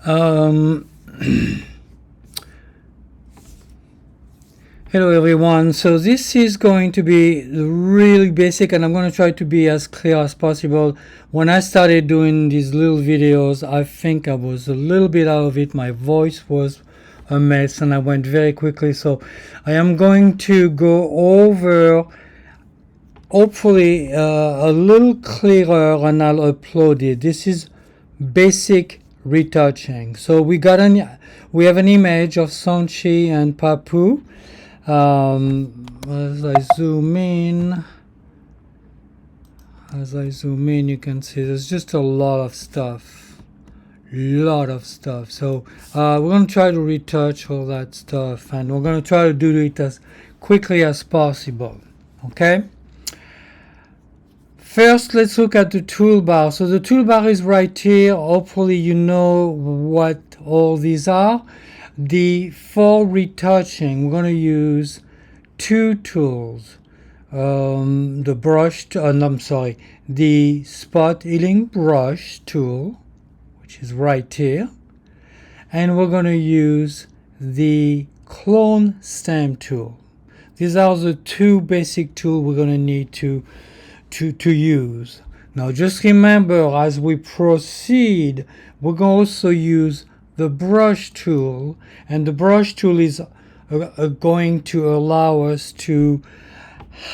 Um, Hello everyone. So this is going to be really basic, and I'm going to try to be as clear as possible. When I started doing these little videos, I think I was a little bit out of it. My voice was a mess and I went very quickly. So I am going to go over hopefully a little clearer, and I'll upload it. This is basic retouching. So we have an image of Sonchi and Papu. As I zoom in, you can see there's just a lot of stuff. So we're going to try to retouch all that stuff, and we're going to try to do it as quickly as possible. Okay. First, let's look at the toolbar. So the toolbar is right here. Hopefully you know what all these are. For retouching, we're going to use two tools. The spot healing brush tool, which is right here. And we're going to use the clone stamp tool. These are the two basic tools we're going to need to use. Now just remember, as we proceed, we're going to also use the brush tool, and the brush tool is going to allow us to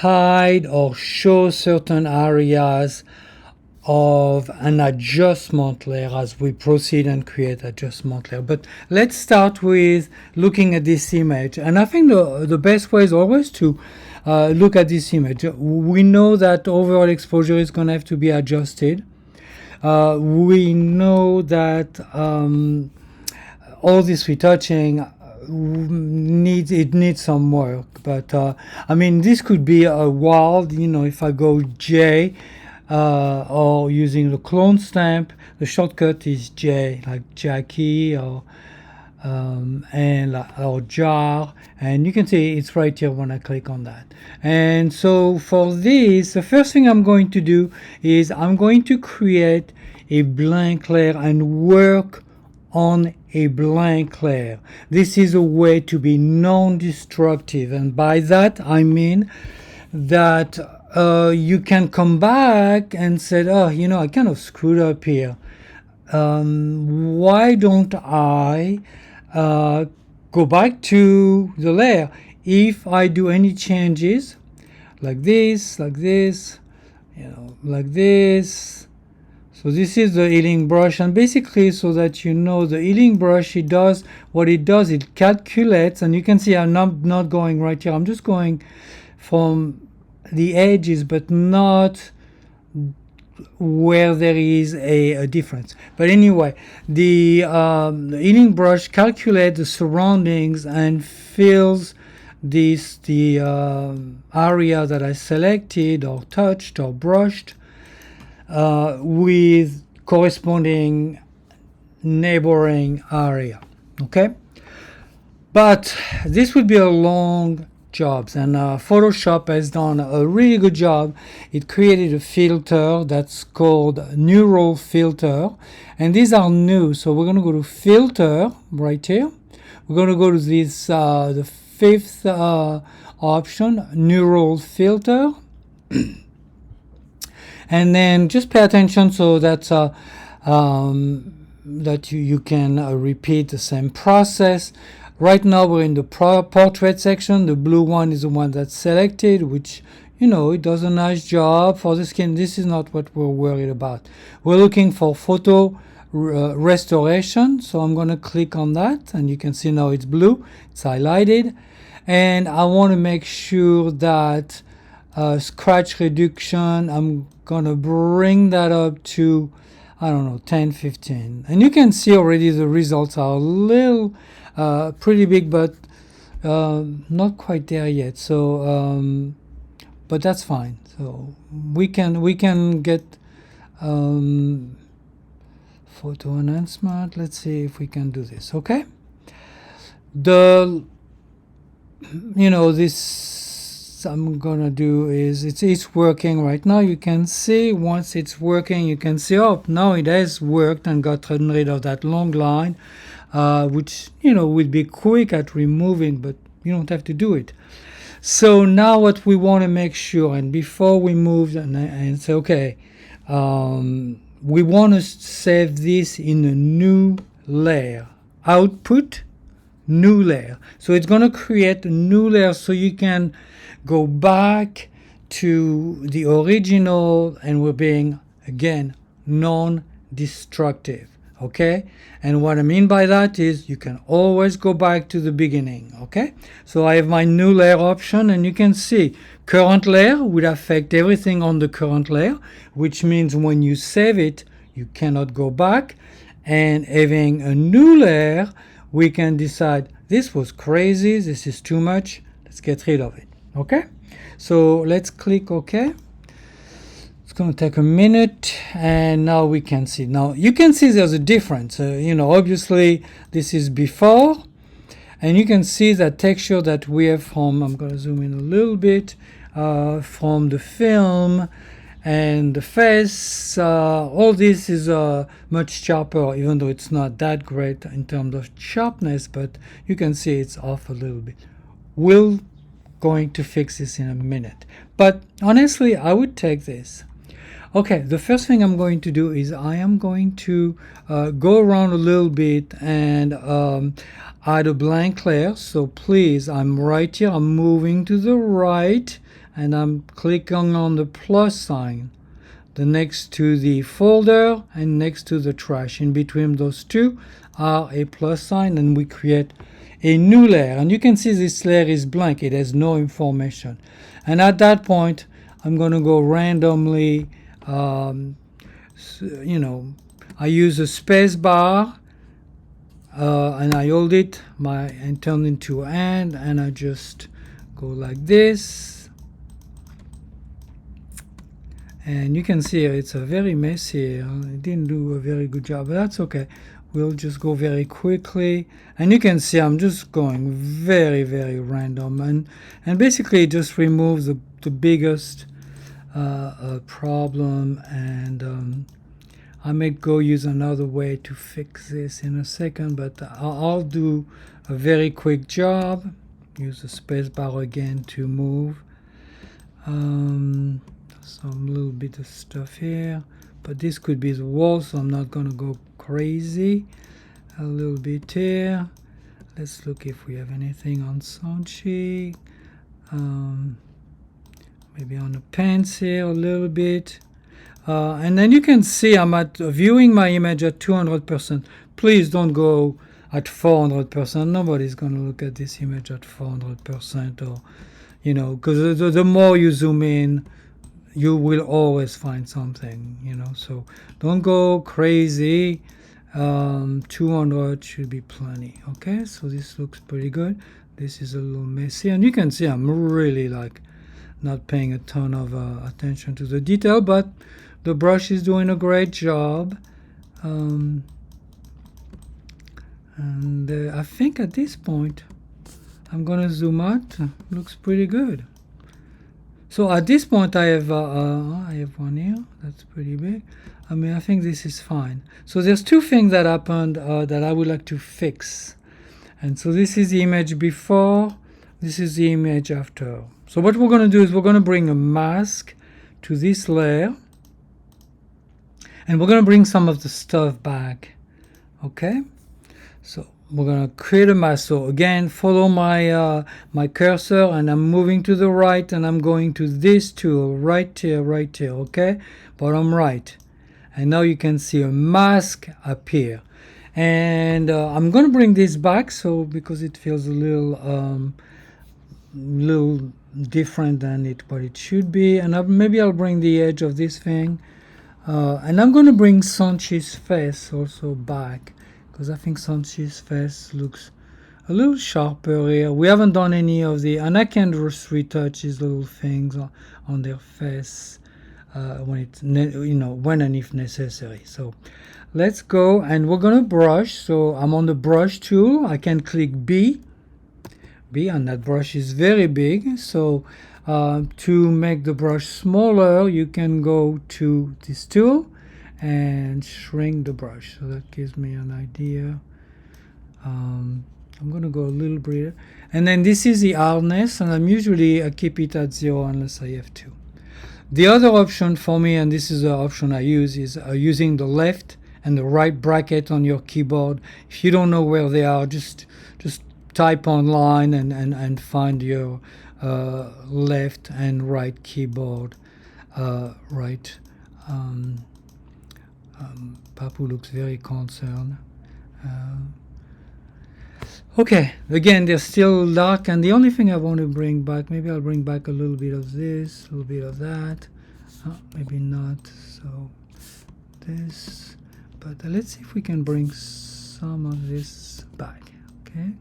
hide or show certain areas of an adjustment layer as we proceed and create adjustment layer. But let's start with looking at this image, and I think the best way is always to look at this image. We know that overall exposure is going to have to be adjusted. We know that all this retouching needs some work, but I mean, this could be a while. If I go J or using the clone stamp, the shortcut is J, like Jackie or jar, and you can see it's right here when I click on that. And so for this, the first thing I'm going to do is I'm going to create a blank layer and work on a blank layer. This is a way to be non-destructive, and by that I mean that you can come back and say, oh, I kind of screwed up here. Why don't I go back to the layer? If I do any changes like this, like this, so this is the healing brush, and basically, so that the healing brush, it calculates, and you can see I'm not going right here. I'm just going from the edges, but not where there is a difference. But anyway, the healing brush calculates the surroundings and fills the area that I selected or touched or brushed with corresponding neighboring area. Okay, but this would be a long job, and Photoshop has done a really good job. It created a filter that's called neural filter, and these are new. So we're going to go to filter right here. We're going to go to this the fifth option, neural filter. And then just pay attention so that you can repeat the same process. Right now we're in the portrait section. The blue one is the one that's selected, which it does a nice job for the skin. This is not what we're worried about. We're looking for photo restoration, so I'm going to click on that, and you can see now it's blue, it's highlighted, and I want to make sure that scratch reduction, I'm gonna bring that up to, I don't know, 10-15, and you can see already the results are a little pretty big, but not quite there yet. So but that's fine. So we can get photo enhancement. Let's see if we can do this. Okay, this I'm gonna do is it's working right now. You can see once it's working, you can see, oh, now it has worked and gotten rid of that long line, which would be quick at removing, but you don't have to do it. So now what we want to make sure, and before we move and say, okay, we want to save this in a new layer. Output, new layer. So it's going to create a new layer so you can go back to the original, and we're being, again, non-destructive. Okay, and what I mean by that is you can always go back to the beginning. Okay, so I have my new layer option, and you can see current layer would affect everything on the current layer, which means when you save it you cannot go back. And having a new layer, we can decide this was crazy, this is too much, let's get rid of it. Okay, so let's click OK. It's going to take a minute, and now we can see. Now you can see there's a difference. Obviously this is before, and you can see that texture that we have from, I'm going to zoom in a little bit, from the film and the face. All this is much sharper, even though it's not that great in terms of sharpness, but you can see it's off a little bit. We're going to fix this in a minute, but honestly I would take this. Okay, the first thing I'm going to do is I am going to go around a little bit and add a blank layer. So please, I'm right here, I'm moving to the right, and I'm clicking on the plus sign, the next to the folder and next to the trash. In between those two are a plus sign, and we create a new layer. And you can see this layer is blank, it has no information. And at that point I'm going to go randomly. I use a space bar, and I hold it and turn into a hand, and I just go like this, and you can see it's a very messy. I didn't do a very good job, but that's okay. We'll just go very quickly, and you can see I'm just going very, very random, and basically just remove the biggest problem, and I may go use another way to fix this in a second, but I'll do a very quick job. Use the space bar again to move. Some little bit of stuff here, but this could be the wall, so I'm not gonna go crazy. A little bit here. Let's look if we have anything on Sanchi. Maybe on the pants here a little bit. And then you can see I'm viewing my image at 200%. Please don't go at 400%. Nobody's going to look at this image at 400%, or, because the more you zoom in, you will always find something, so don't go crazy. 200 should be plenty. Okay, so this looks pretty good. This is a little messy, and you can see I'm really not paying a ton of attention to the detail, but the brush is doing a great job. And I think at this point I'm gonna zoom out. Looks pretty good. So at this point I have one here that's pretty big. I think this is fine. So there's two things that happened that I would like to fix. And so this is the image before, this is the image after. So what we're going to do is we're going to bring a mask to this layer, and we're going to bring some of the stuff back. Okay, so we're going to create a mask. So again, follow my my cursor, and I'm moving to the right, and I'm going to this tool right here, okay, bottom right. And now you can see a mask appear, and I'm going to bring this back, so because it feels a little different than what it should be, and maybe I'll bring the edge of this thing, and I'm going to bring Sanchi's face also back, because I think Sanchi's face looks a little sharper here. We haven't done any of the, and I can just retouch these little things on their face when it's when and if necessary. So let's go, and we're gonna brush. So I'm on the brush tool. I can click B, and that brush is very big, so To make the brush smaller, you can go to this tool and shrink the brush. So that gives me an idea. I'm going to go a little bit. And then this is the hardness, and I keep it at 0 unless I have to. The other option for me, and this is the option I use, is using the left and the right bracket on your keyboard. If you don't know where they are, just type online and find your left and right keyboard. Right. Papu looks very concerned. Okay, again, they're still dark, and the only thing I want to bring back, maybe I'll bring back a little bit of this, a little bit of that. Maybe not. So this, but let's see if we can bring some of this back. Okay.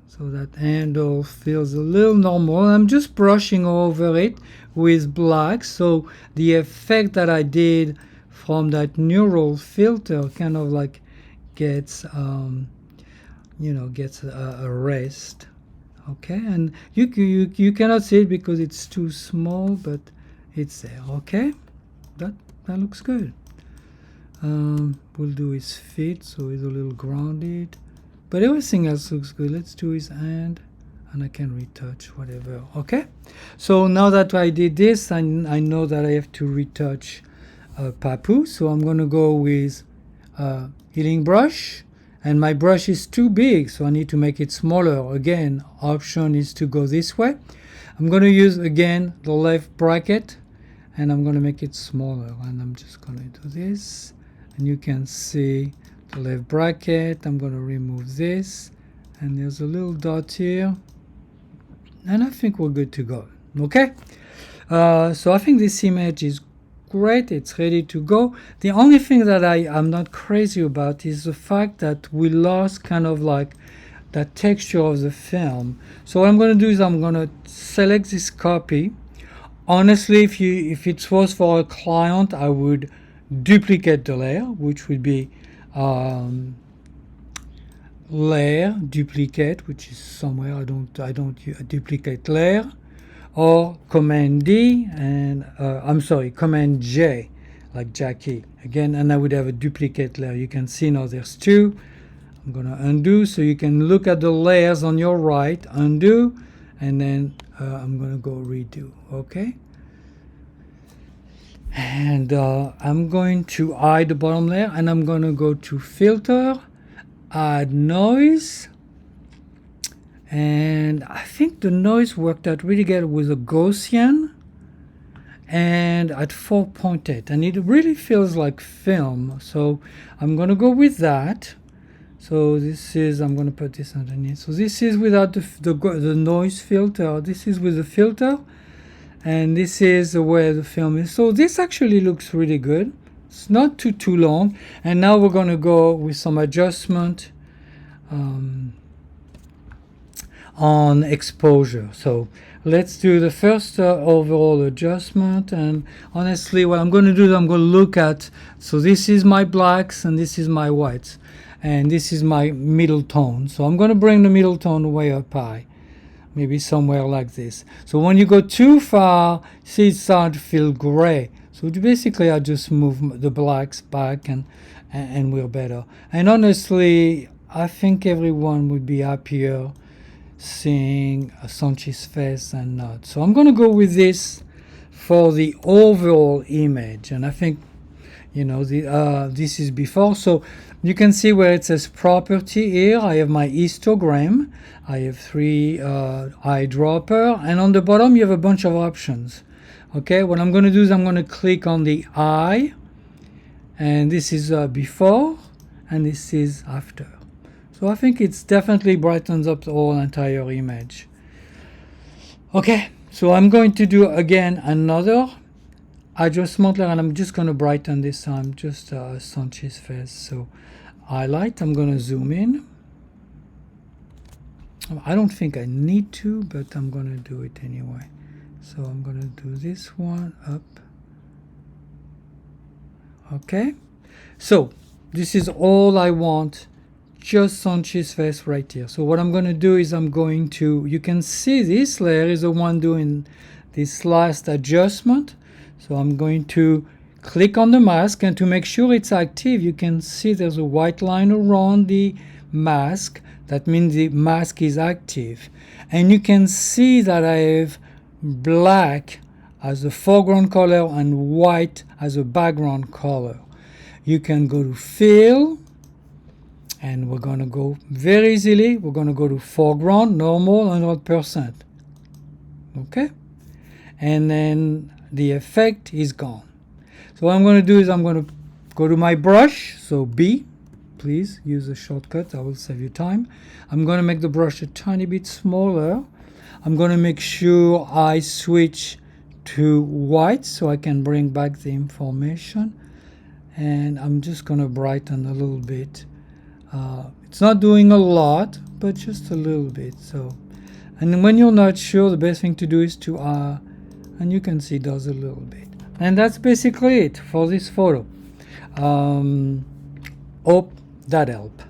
So that handle feels a little normal. I'm just brushing over it with black, so the effect that I did from that neural filter kind of like gets gets erased. Okay, and you cannot see it because it's too small, but it's there. Okay, that looks good. We'll do his feet, so he's a little grounded, but everything else looks good. Let's do his hand, and I can retouch whatever. Okay, so now that I did this, I know that I have to retouch Papu, so I'm going to go with healing brush. And my brush is too big, so I need to make it smaller. Again, option is to go this way. I'm going to use, again, the left bracket, and I'm going to make it smaller. And I'm just going to do this. And you can see the left bracket. I'm going to remove this. And there's a little dot here. And I think we're good to go. Okay? So I think this image is great, it's ready to go. The only thing that I'm not crazy about is the fact that we lost kind of like that texture of the film. So what I'm going to do is I'm going to select this copy. Honestly, if it was for a client, I would duplicate the layer, which would be layer duplicate, which is somewhere. I don't duplicate layer. Or Command D and Command J, like Jackie again, and I would have a duplicate layer. You can see now there's two. I'm gonna undo, so you can look at the layers on your right, undo, and then I'm gonna go redo. Okay, and I'm going to hide the bottom layer, and I'm gonna go to filter, add noise. And I think the noise worked out really good with a Gaussian and at 4.8, and it really feels like film. So I'm going to go with that. So this is, I'm going to put this underneath. So this is without the noise filter. This is with the filter, and this is where the film is. So this actually looks really good. It's not too long. And now we're going to go with some adjustment on exposure. So let's do the first overall adjustment, and honestly what I'm going to do is I'm going to look at, so this is my blacks and this is my whites and this is my middle tone. So I'm going to bring the middle tone way up high, maybe somewhere like this. So when you go too far, see, it starts to feel gray. So basically I just move the blacks back and we're better. And honestly, I think everyone would be happier seeing Sanchi's face and not. So I'm going to go with this for the overall image, and I think this is before. So you can see where it says property here. I have my histogram, I have 3 eyedropper, and on the bottom you have a bunch of options. Okay, what I'm going to do is I'm going to click on the eye, and this is before and this is after. So I think it's definitely brightens up the whole entire image. Okay, so I'm going to do again another adjustment layer, and I'm just going to brighten this time just Sanchi's face. So highlight, I'm going to zoom in. I don't think I need to, but I'm going to do it anyway. So I'm going to do this one up. Okay, so this is all I want just on his face right here. So what I'm going to do is you can see this layer is the one doing this last adjustment. So I'm going to click on the mask, and to make sure it's active, you can see there's a white line around the mask. That means the mask is active. And you can see that I have black as a foreground color and white as a background color. You can go to Fill, and we're going to go very easily. We're going to go to foreground, normal, 100%. Okay? And then the effect is gone. So what I'm going to do is I'm going to go to my brush. So B, please use the shortcut. That will save you time. I'm going to make the brush a tiny bit smaller. I'm going to make sure I switch to white so I can bring back the information. And I'm just going to brighten a little bit. It's not doing a lot, but just a little bit. So, and when you're not sure, the best thing to do is to, and you can see it does a little bit. And that's basically it for this photo. Hope that helped.